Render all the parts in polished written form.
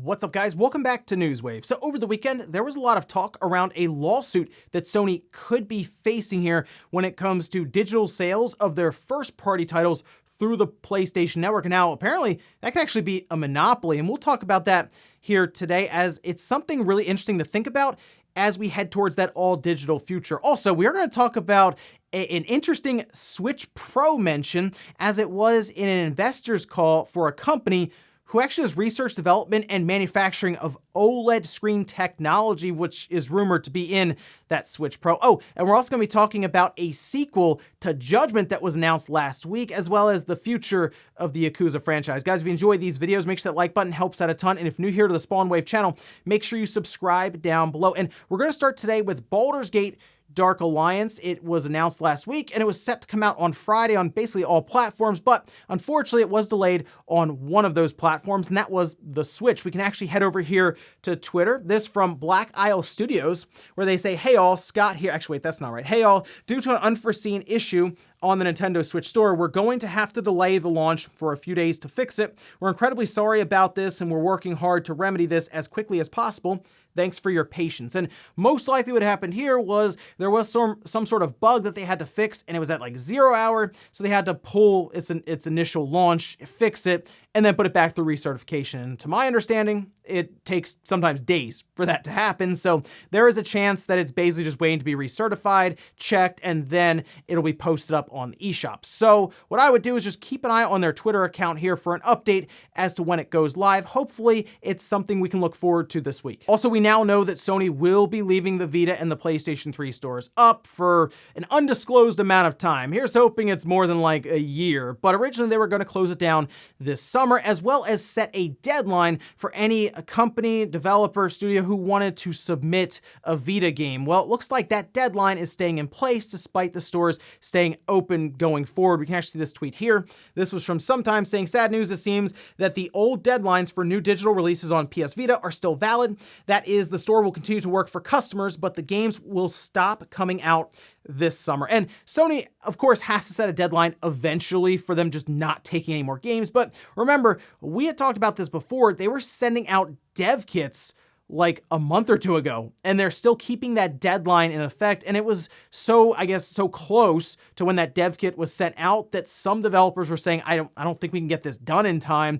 What's up, guys? Welcome back to Newswave. So over the weekend, there was a lot of talk around a lawsuit that Sony could be facing here when it comes to digital sales of their first-party titles through the PlayStation Network. Now, apparently, that could actually be a monopoly, and we'll talk about that here today as it's something really interesting to think about as we head towards that all-digital future. Also, we are going to talk about an interesting Switch Pro mention, as it was in an investor's call for a company who actually does research, development, and manufacturing of OLED screen technology, which is rumored to be in that Switch Pro. Oh, and we're also going to be talking about a sequel to Judgement that was announced last week, as well as the future of the Yakuza franchise. Guys, if you enjoy these videos, make sure that like button helps out a ton. And if new here to the Spawn Wave channel, make sure you subscribe down below. And we're going to start today with Baldur's Gate Dark Alliance. It was announced last week and it was set to come out on Friday on basically all platforms, but unfortunately it was delayed on one of those platforms, and that was the Switch. We can actually head over here to Twitter. This from Black Isle Studios, where they say, "Hey all, Scott here." Actually, wait, that's not right. "Hey all, due to an unforeseen issue on the Nintendo Switch store, we're going to have to delay the launch for a few days to fix it. We're incredibly sorry about this and we're working hard to remedy this as quickly as possible. Thanks for your patience." And most likely what happened here was there was some sort of bug that they had to fix, and it was at like 0 hour, so they had to pull its initial launch, fix it, and then put it back through recertification. And to my understanding, it takes sometimes days for that to happen, so there is a chance that it's basically just waiting to be recertified, checked, and then it'll be posted up on the eShop. So what I would do is just keep an eye on their Twitter account here for an update as to when it goes live. Hopefully, it's something we can look forward to this week. Also, we now know that Sony will be leaving the Vita and the PlayStation 3 stores up for an undisclosed amount of time. Here's hoping it's more than like a year, but originally they were going to close it down this summer, as well as set a deadline for any company, developer, studio who wanted to submit a Vita game. Well, it looks like that deadline is staying in place despite the stores staying open going forward. We can actually see this tweet here. This was from Sometime saying, "Sad news, it seems that the old deadlines for new digital releases on PS Vita are still valid. That is, the store will continue to work for customers, but the games will stop coming out this summer." And Sony, of course, has to set a deadline eventually for them just not taking any more games. But remember, we had talked about this before. They were sending out dev kits like a month or two ago, and they're still keeping that deadline in effect. And it was so, I guess, so close to when that dev kit was sent out that some developers were saying, I don't think we can get this done in time,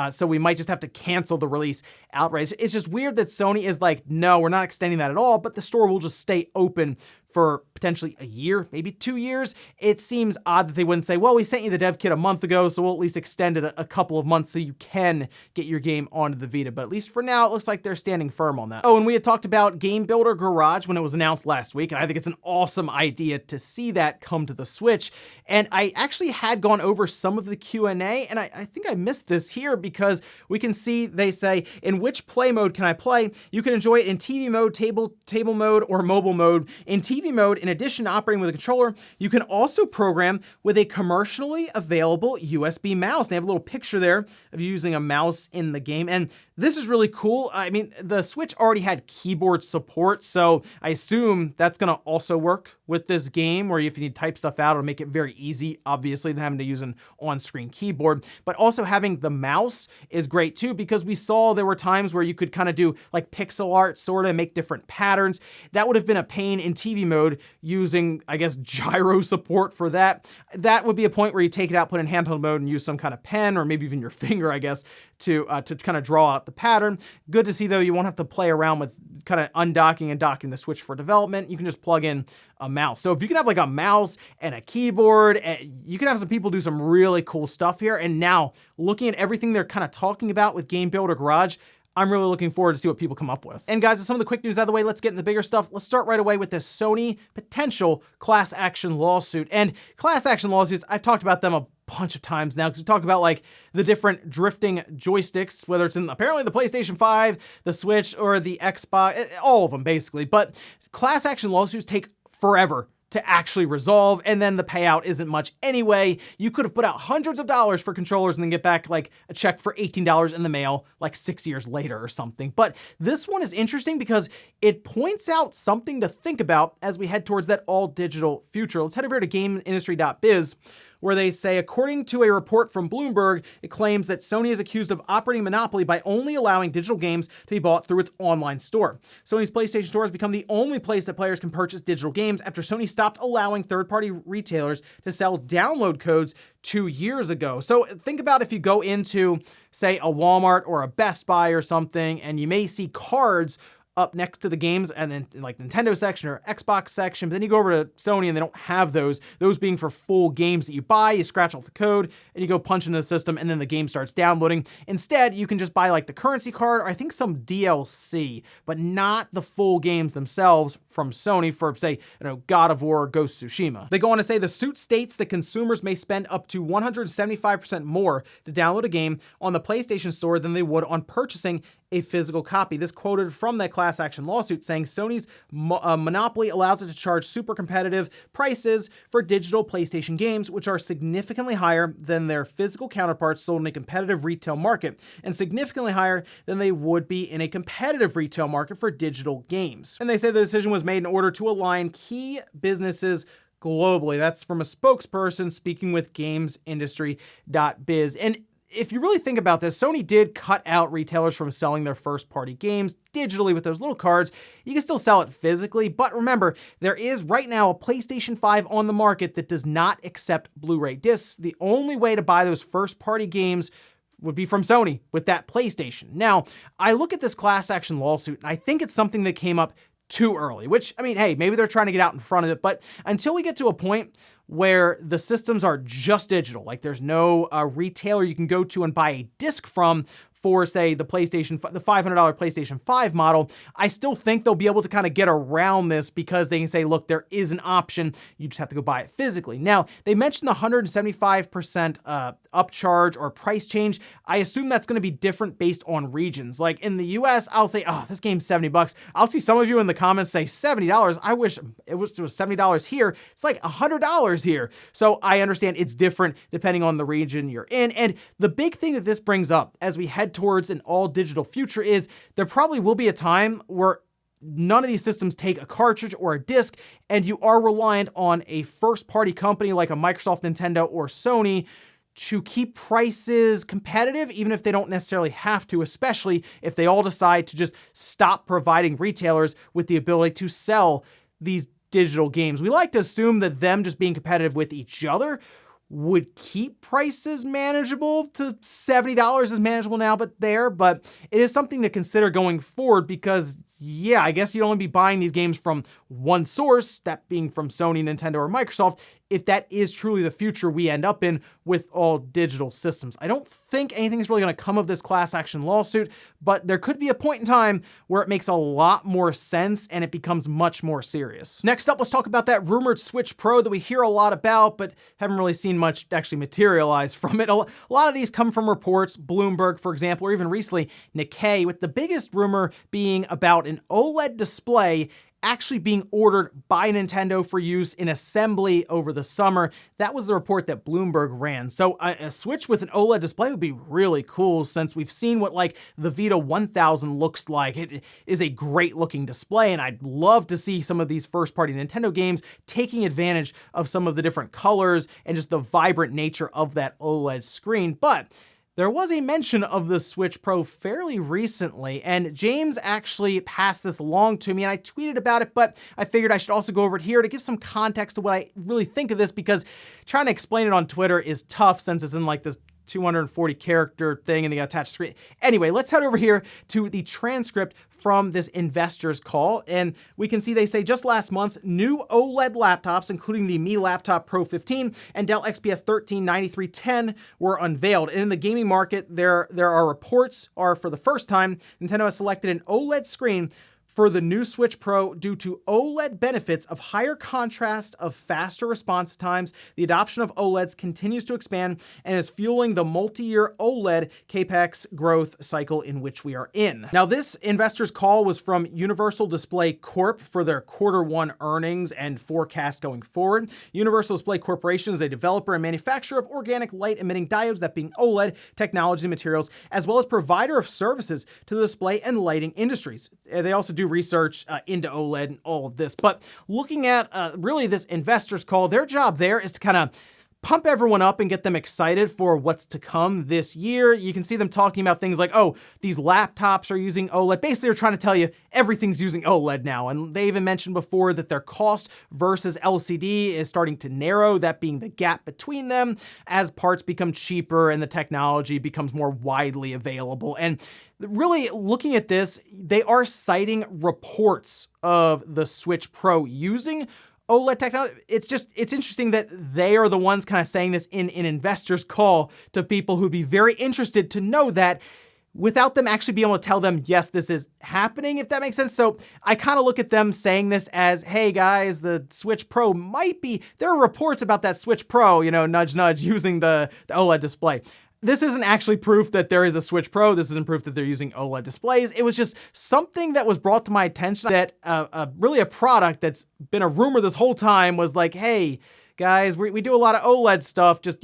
so we might just have to cancel the release outright. It's just weird that Sony is like, no, we're not extending that at all, but the store will just stay open for potentially a year, maybe 2 years. It seems odd that they wouldn't say, well, we sent you the dev kit a month ago, so we'll at least extend it a couple of months so you can get your game onto the Vita. But at least for now, it looks like they're standing firm on that. Oh, and we had talked about Game Builder Garage when it was announced last week, and I think it's an awesome idea to see that come to the Switch. And I actually had gone over some of the Q&A, and I think I missed this here because we can see they say, in which play mode can I play? You can enjoy it in TV mode, table mode, or mobile mode. In TV mode, in addition to operating with a controller, you can also program with a commercially available USB mouse. They have a little picture there of using a mouse in the game, and this is really cool. I mean, the Switch already had keyboard support, so I assume that's going to also work with this game, where if you need to type stuff out, it'll make it very easy, obviously, than having to use an on-screen keyboard. But also having the mouse is great too, because we saw there were times where you could kind of do like pixel art, sort of make different patterns. That would have been a pain in TV mode using, I guess, gyro support for that. That would be a point where you take it out, put it in handheld mode, and use some kind of pen, or maybe even your finger, I guess, to kind of draw out the pattern. Good to see, though, you won't have to play around with kind of undocking and docking the Switch for development. You can just plug in a mouse. So if you can have like a mouse and a keyboard, you can have some people do some really cool stuff here. And now, looking at everything they're kind of talking about with Game Builder Garage, I'm really looking forward to see what people come up with. And guys, with some of the quick news out of the way, let's get into the bigger stuff. Let's start right away with this Sony potential class action lawsuit. And class action lawsuits, I've talked about them a bunch of times now, because we talk about like the different drifting joysticks, whether it's in apparently the PlayStation 5, the Switch, or the Xbox, all of them basically. But class action lawsuits take forever to actually resolve, and then the payout isn't much anyway. You could have put out hundreds of dollars for controllers and then get back like a check for $18 in the mail like 6 years later or something. But this one is interesting because it points out something to think about as we head towards that all-digital future. Let's head over to GameIndustry.biz, where they say, according to a report from Bloomberg, it claims that Sony is accused of operating monopoly by only allowing digital games to be bought through its online store. Sony's PlayStation Store has become the only place that players can purchase digital games after Sony stopped allowing third-party retailers to sell download codes 2 years ago. So think about if you go into, say, a Walmart or a Best Buy or something, and you may see cards up next to the games and then like Nintendo section or Xbox section, but then you go over to Sony and they don't have those being for full games that you buy. You scratch off the code and you go punch into the system and then the game starts downloading. Instead, you can just buy like the currency card or I think some DLC, but not the full games themselves from Sony for, say, God of War or Ghost of Tsushima. They go on to say the suit states that consumers may spend up to 175% more to download a game on the PlayStation Store than they would on purchasing a physical copy. This quoted from that class action lawsuit saying Sony's monopoly allows it to charge super competitive prices for digital PlayStation games, which are significantly higher than their physical counterparts sold in a competitive retail market, and significantly higher than they would be in a competitive retail market for digital games. And they say the decision was made in order to align key businesses globally. That's from a spokesperson speaking with GamesIndustry.biz. And if you really think about this, Sony did cut out retailers from selling their first-party games digitally with those little cards. You can still sell it physically, but remember, there is right now a PlayStation 5 on the market that does not accept Blu-ray discs. The only way to buy those first-party games would be from Sony with that PlayStation. Now, I look at this class action lawsuit, and I think it's something that came up too early, which, I mean, hey, maybe they're trying to get out in front of it, but until we get to a point where the systems are just digital, like there's no retailer you can go to and buy a disc from for, say, the $500 PlayStation 5 model, I still think they'll be able to kind of get around this because they can say, look, there is an option. You just have to go buy it physically. Now, they mentioned the 175% upcharge or price change. I assume that's going to be different based on regions. Like in the US, I'll say, oh, this game's $70. I'll see some of you in the comments say $70. I wish it was $70 here. It's like $100 here. So I understand it's different depending on the region you're in. And the big thing that this brings up as we head towards an all digital future is there probably will be a time where none of these systems take a cartridge or a disc, and you are reliant on a first-party company like a Microsoft, Nintendo, or Sony to keep prices competitive, even if they don't necessarily have to, especially if they all decide to just stop providing retailers with the ability to sell these digital games. We like to assume that them just being competitive with each other would keep prices manageable to $70 is manageable now, but it is something to consider going forward because, yeah, I guess you'd only be buying these games from one source, that being from Sony, Nintendo, or Microsoft, if that is truly the future we end up in with all digital systems. I don't think anything's really going to come of this class action lawsuit, but there could be a point in time where it makes a lot more sense and it becomes much more serious. Next up, let's talk about that rumored Switch Pro that we hear a lot about, but haven't really seen much actually materialize from it. A lot of these come from reports, Bloomberg, for example, or even recently Nikkei, with the biggest rumor being about an OLED display actually being ordered by Nintendo for use in assembly over the summer. That was the report that Bloomberg ran. So a Switch with an OLED display would be really cool since we've seen what like the Vita 1000 looks like. It is a great looking display, and I'd love to see some of these first-party Nintendo games taking advantage of some of the different colors and just the vibrant nature of that OLED screen. But there was a mention of the Switch Pro fairly recently, and James actually passed this along to me, and I tweeted about it, but I figured I should also go over it here to give some context to what I really think of this, because trying to explain it on Twitter is tough since it's in like this 240 character thing and they got attached screen. Anyway, let's head over here to the transcript from this investor's call. And we can see they say just last month, new OLED laptops, including the Mi Laptop Pro 15 and Dell XPS 13 9310 were unveiled. And in the gaming market, there are reports for the first time, Nintendo has selected an OLED screen for the new Switch Pro due to OLED benefits of higher contrast, of faster response times. The adoption of OLEDs continues to expand and is fueling the multi-year OLED capex growth cycle in which we are in. Now, this investor's call was from Universal Display Corp for their Q1 earnings and forecast going forward. Universal Display Corporation is a developer and manufacturer of organic light-emitting diodes, that being OLED technology and materials, as well as provider of services to the display and lighting industries. They also do research into OLED and all of this. But looking at really this investor's call, their job there is to kind of pump everyone up and get them excited for what's to come this year. You can see them talking about things like, oh, these laptops are using OLED. Basically, they're trying to tell you everything's using OLED now. And they even mentioned before that their cost versus LCD is starting to narrow, that being the gap between them as parts become cheaper and the technology becomes more widely available. And really looking at this, they are citing reports of the Switch Pro using OLED technology. It's interesting that they are the ones kind of saying this in an investor's call to people who'd be very interested to know that without them actually being able to tell them, yes, this is happening, if that makes sense. So I kind of look at them saying this as, hey guys, the Switch Pro might be, there are reports about that Switch Pro, nudge, nudge, using the OLED display. This isn't actually proof that there is a Switch Pro. This isn't proof that they're using OLED displays. It was just something that was brought to my attention that really a product that's been a rumor this whole time was like, hey, guys, we do a lot of OLED stuff. Just,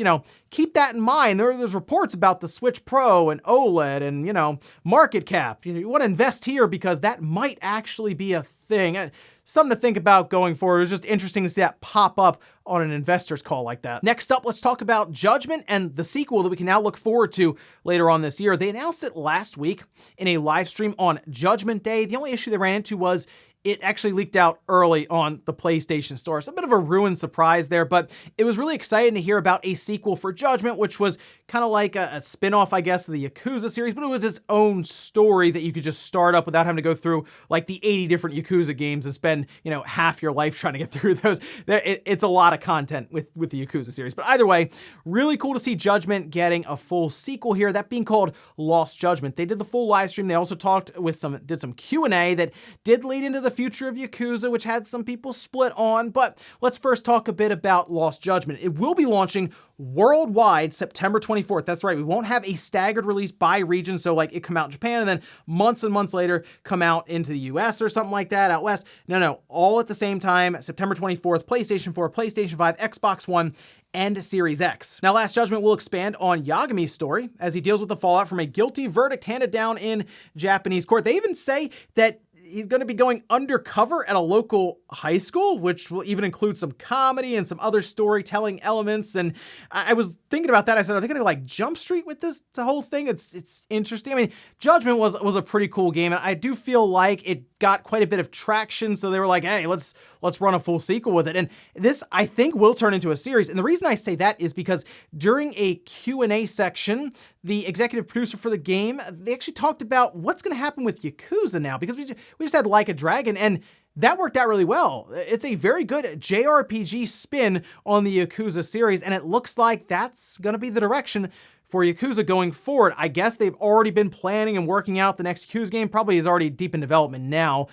keep that in mind. There's reports about the Switch Pro and OLED and, market cap. You want to invest here because that might actually be a thing. Something to think about going forward. It was just interesting to see that pop up on an investor's call like that. Next up, let's talk about Judgment and the sequel that we can now look forward to later on this year. They announced it last week in a live stream on Judgment Day. The only issue they ran into was it actually leaked out early on the PlayStation Store. It's a bit of a ruined surprise there, but it was really exciting to hear about a sequel for Judgment, which was kind of like a spin-off, I guess, of the Yakuza series, but it was its own story that you could just start up without having to go through like the 80 different Yakuza games and spend, half your life trying to get through those. It's a lot of content with the Yakuza series. But either way, really cool to see Judgment getting a full sequel here, that being called Lost Judgment. They did the full live stream. They also did some Q&A that did lead into the future of Yakuza, which had some people split on. But let's first talk a bit about Lost Judgment. It will be launching worldwide September 24th. That's right. We won't have a staggered release by region. So like it come out in Japan and then months and months later come out into the US or something like that out west. No, all at the same time, September 24th, PlayStation 4, PlayStation 5, Xbox One, and Series X. Now, Last Judgment will expand on Yagami's story as he deals with the fallout from a guilty verdict handed down in Japanese court. They even say that he's going to be going undercover at a local high school, which will even include some comedy and some other storytelling elements. And I was thinking about that. I said, are they going to like Jump Street with the whole thing? It's interesting. I mean, Judgment was a pretty cool game. And I do feel like it got quite a bit of traction. So they were like, hey, let's run a full sequel with it. And this, I think, will turn into a series. And the reason I say that is because during a Q&A section, the executive producer for the game, they actually talked about what's going to happen with Yakuza now, because we just had Like a Dragon, and that worked out really well. It's a very good JRPG spin on the Yakuza series, and it looks like that's going to be the direction for Yakuza going forward. I guess they've already been planning and working out the next Yakuza game, probably is already deep in development now,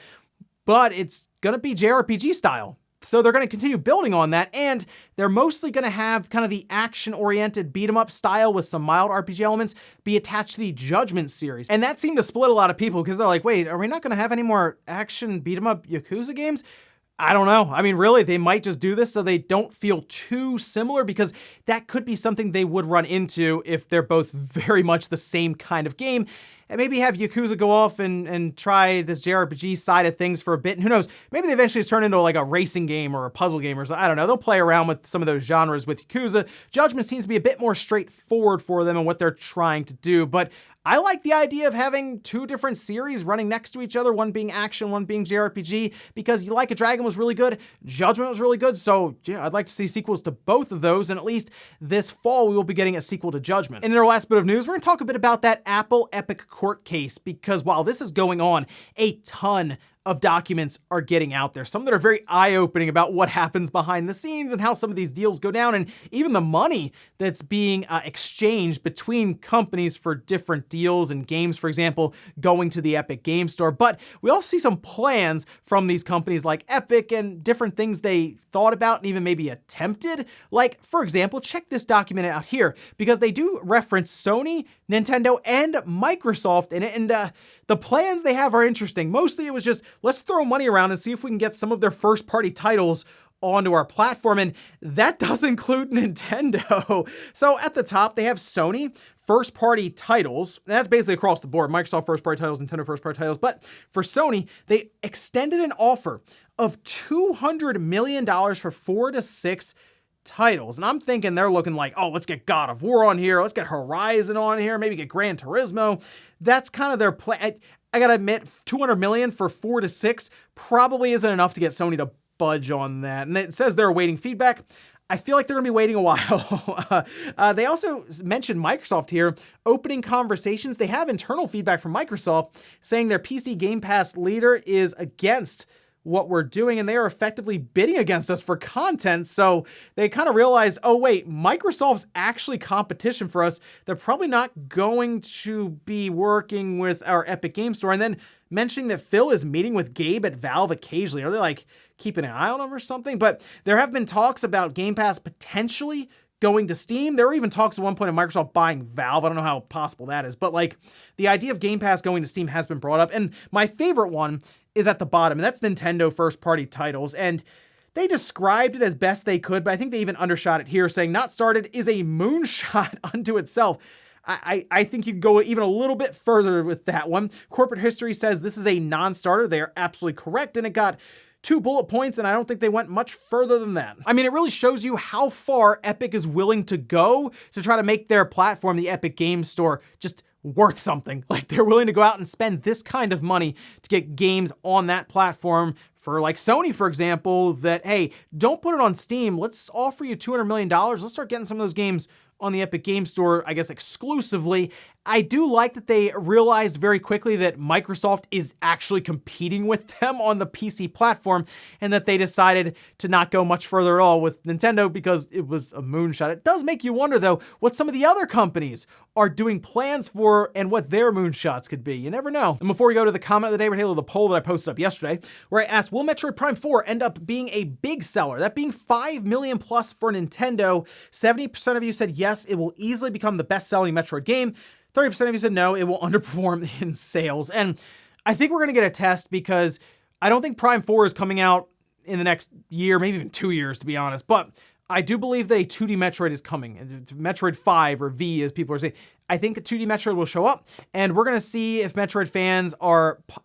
but it's going to be JRPG style. So they're going to continue building on that, and they're mostly going to have kind of the action-oriented beat-em-up style with some mild RPG elements be attached to the Judgment series. And that seemed to split a lot of people because they're like, wait, are we not going to have any more action beat-em-up Yakuza games? I don't know. I mean, really, they might just do this so they don't feel too similar, because that could be something they would run into if they're both very much the same kind of game. And maybe have Yakuza go off and try this JRPG side of things for a bit. And who knows, maybe they eventually turn into like a racing game or a puzzle game or something. I don't know. They'll play around with some of those genres with Yakuza. Judgment seems to be a bit more straightforward for them and what they're trying to do. But I like the idea of having two different series running next to each other, one being action, one being JRPG, because Like a Dragon was really good, Judgment was really good, so yeah, I'd like to see sequels to both of those, and at least this fall we will be getting a sequel to Judgment. And in our last bit of news, we're going to talk a bit about that Apple Epic court case, because while this is going on, a ton of documents are getting out there. Some that are very eye-opening about what happens behind the scenes and how some of these deals go down, and even the money that's being exchanged between companies for different deals and games, for example, going to the Epic Game Store. But we also see some plans from these companies like Epic and different things they thought about and even maybe attempted. Like, for example, check this document out here, because they do reference Sony, Nintendo, and Microsoft in it, and the plans they have are interesting. Mostly it was just, let's throw money around and see if we can get some of their first-party titles onto our platform, and that does include Nintendo. So at the top, they have Sony first-party titles, and that's basically across the board, Microsoft first-party titles, Nintendo first-party titles, but for Sony, they extended an offer of $200 million for 4 to 6 titles. And I'm thinking they're looking like, oh, let's get God of War on here. Let's get Horizon on here. Maybe get Gran Turismo. That's kind of their plan. I gotta admit, $200 million for 4 to 6 probably isn't enough to get Sony to budge on that. And it says they're awaiting feedback. I feel like they're going to be waiting a while. They also mentioned Microsoft here, opening conversations. They have internal feedback from Microsoft saying their PC Game Pass leader is against what we're doing, and they are effectively bidding against us for content. So they kind of realized, oh wait, Microsoft's actually competition for us. They're probably not going to be working with our Epic Game Store. And then mentioning that Phil is meeting with Gabe at Valve occasionally. Are they like keeping an eye on him or something? But there have been talks about Game Pass potentially going to Steam. There were even talks at one point of Microsoft buying Valve. I don't know how possible that is, but like the idea of Game Pass going to Steam has been brought up. And my favorite one is at the bottom, and that's Nintendo first-party titles. And they described it as best they could, but I think they even undershot it here, saying not started is a moonshot unto itself. I think you could go even a little bit further with that one. Corporate history says this is a non-starter. They are absolutely correct, and it got 2 bullet points, and I don't think they went much further than that. I mean, it really shows you how far Epic is willing to go to try to make their platform, the Epic Game Store, just worth something. Like, they're willing to go out and spend this kind of money to get games on that platform for like Sony, for example, that, hey, don't put it on Steam. Let's offer you $200 million. Let's start getting some of those games on the Epic Game Store, I guess, exclusively. I do like that they realized very quickly that Microsoft is actually competing with them on the PC platform, and that they decided to not go much further at all with Nintendo because it was a moonshot. It does make you wonder, though, what some of the other companies are doing plans for and what their moonshots could be. You never know. And before we go to the comment of the day, we're going to the poll that I posted up yesterday, where I asked, will Metroid Prime 4 end up being a big seller? That being 5 million plus for Nintendo. 70% of you said yes, it will easily become the best-selling Metroid game. 30% of you said no, it will underperform in sales. And I think we're going to get a test because I don't think Prime 4 is coming out in the next year, maybe even 2 years, to be honest. But I do believe that a 2D Metroid is coming. Metroid 5 or V, as people are saying. I think a 2D Metroid will show up, and we're going to see if Metroid fans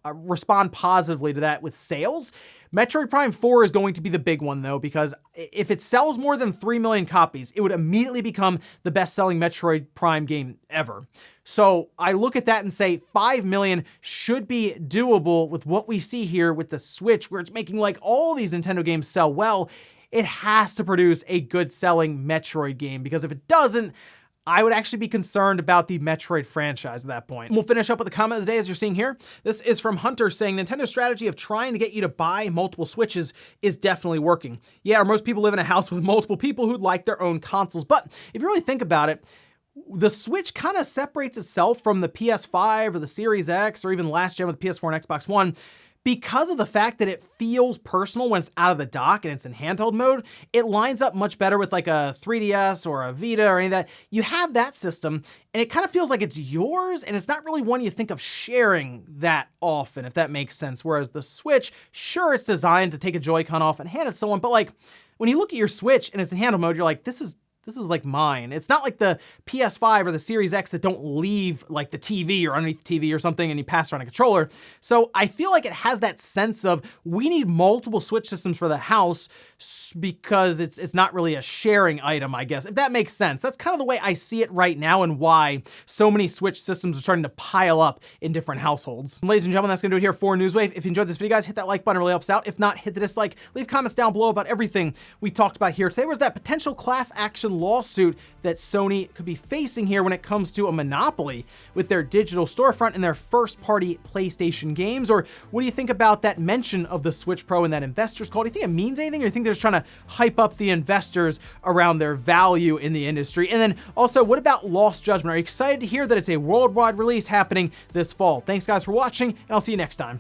respond positively to that with sales. Metroid Prime 4 is going to be the big one, though, because if it sells more than 3 million copies, it would immediately become the best-selling Metroid Prime game ever. So I look at that and say 5 million should be doable with what we see here with the Switch, where it's making like all these Nintendo games sell well. It has to produce a good-selling Metroid game, because if it doesn't, I would actually be concerned about the Metroid franchise at that point. And we'll finish up with the comment of the day, as you're seeing here. This is from Hunter saying, Nintendo's strategy of trying to get you to buy multiple Switches is definitely working. Yeah, most people live in a house with multiple people who'd like their own consoles. But if you really think about it, the Switch kind of separates itself from the PS5 or the Series X or even last gen with the PS4 and Xbox One because of the fact that it feels personal when it's out of the dock and it's in handheld mode. It lines up much better with like a 3DS or a Vita or any of that. You have that system and it kind of feels like it's yours, and it's not really one you think of sharing that often, if that makes sense. Whereas the Switch, sure, it's designed to take a Joy-Con off and hand it to someone, but like when you look at your Switch and it's in handheld mode, you're like, this is like mine. It's not like the PS5 or the Series X that don't leave like the TV or underneath the TV or something and you pass around a controller. So I feel like it has that sense of we need multiple Switch systems for the house because it's not really a sharing item, I guess, if that makes sense. That's kind of the way I see it right now and why so many Switch systems are starting to pile up in different households. And ladies and gentlemen, that's gonna do it here for Newswave. If you enjoyed this video, guys, hit that like button, it really helps out. If not, hit the dislike. Leave comments down below about everything we talked about here today. Was that potential class action lawsuit that Sony could be facing here when it comes to a monopoly with their digital storefront and their first-party PlayStation games? Or what do you think about that mention of the Switch Pro and that investors call? Do you think it means anything, or do you think they're just trying to hype up the investors around their value in the industry? And then also, what about Lost Judgment? Are you excited to hear that it's a worldwide release happening this fall? Thanks, guys, for watching, and I'll see you next time.